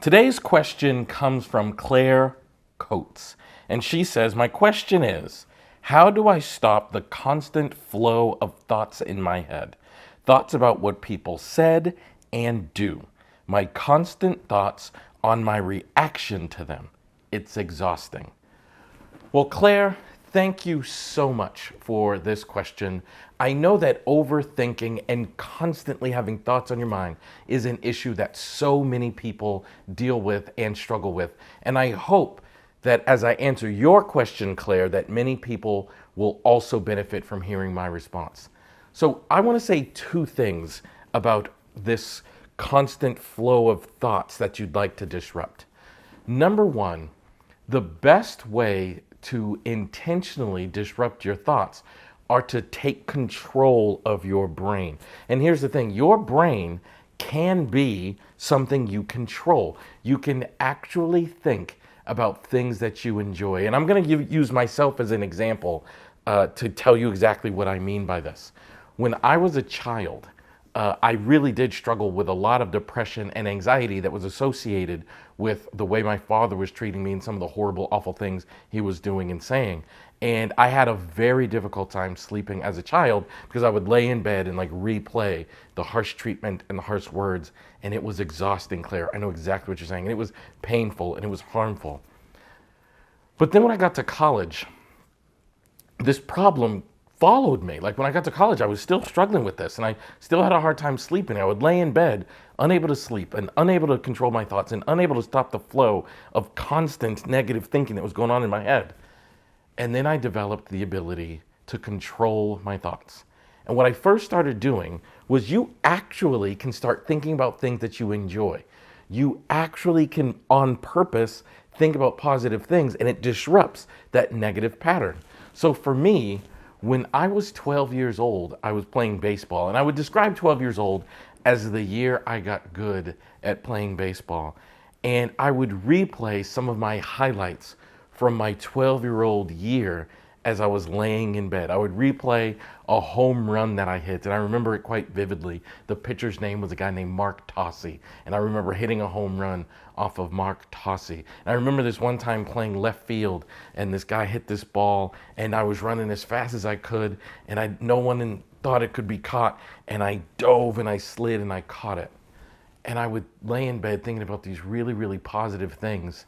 Today's question comes from Claire Coates, and she says, my question is, how do I stop the constant flow of thoughts in my head? Thoughts about what people said and do. My constant thoughts on my reaction to them. It's exhausting. Well, Claire, thank you so much for this question. I know that overthinking and constantly having thoughts on your mind is an issue that so many people deal with and struggle with. And I hope that as I answer your question, Claire, that many people will also benefit from hearing my response. So I want to say two things about this constant flow of thoughts that you'd like to disrupt. Number one, the best way to intentionally disrupt your thoughts are to take control of your brain. And here's the thing, your brain can be something you control. You can actually think about things that you enjoy. And I'm going to use myself as an example to tell you exactly what I mean by this. When I was a child, I really did struggle with a lot of depression and anxiety that was associated with the way my father was treating me and some of the horrible, awful things he was doing and saying. And I had a very difficult time sleeping as a child because I would lay in bed and replay the harsh treatment and the harsh words. And it was exhausting, Claire. I know exactly what you're saying. And it was painful and it was harmful. But then when I got to college, this problem followed me. Like when I got to college, I was still struggling with this and I still had a hard time sleeping. I would lay in bed, unable to sleep and unable to control my thoughts and unable to stop the flow of constant negative thinking that was going on in my head. And then I developed the ability to control my thoughts. And what I first started doing was you actually can start thinking about things that you enjoy. You actually can, on purpose, think about positive things and it disrupts that negative pattern. So for me, when I was 12 years old, I was playing baseball, and I would describe 12 years old as the year I got good at playing baseball. And I would replay some of my highlights from my 12-year-old year as I was laying in bed. I would replay a home run that I hit, and I remember it quite vividly. The pitcher's name was a guy named Mark Tossi, and I remember hitting a home run off of Mark Tossi. And I remember this one time playing left field, and this guy hit this ball, and I was running as fast as I could, and no one thought it could be caught, and I dove and I slid and I caught it. And I would lay in bed thinking about these really, really positive things.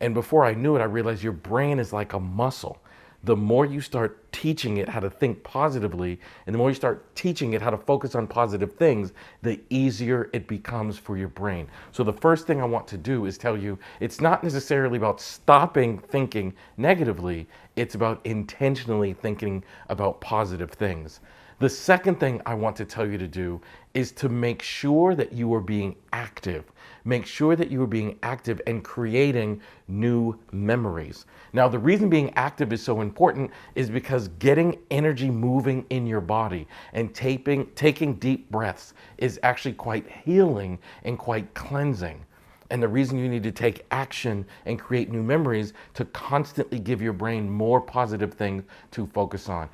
And before I knew it, I realized your brain is like a muscle. The more you start teaching it how to think positively, and the more you start teaching it how to focus on positive things, the easier it becomes for your brain. So the first thing I want to do is tell you, it's not necessarily about stopping thinking negatively, it's about intentionally thinking about positive things. The second thing I want to tell you to do is to make sure that you are being active. Make sure that you are being active and creating new memories. Now, the reason being active is so important is because getting energy moving in your body and taking deep breaths is actually quite healing and quite cleansing. And the reason you need to take action and create new memories to constantly give your brain more positive things to focus on.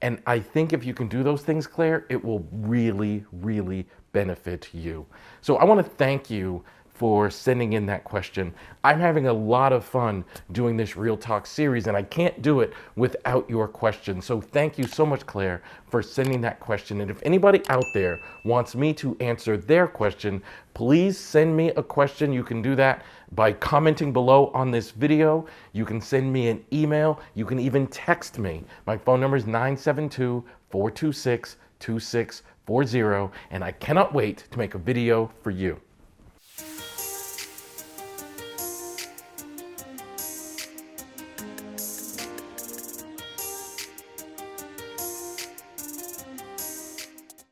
And I think if you can do those things, Claire, it will really, really benefit you. So I want to thank you for sending in that question. I'm having a lot of fun doing this Real Talk series, and I can't do it without your question. So thank you so much, Claire, for sending that question. And if anybody out there wants me to answer their question, please send me a question. You can do that by commenting below on this video. You can send me an email. You can even text me. My phone number is 972-426-2640, and I cannot wait to make a video for you.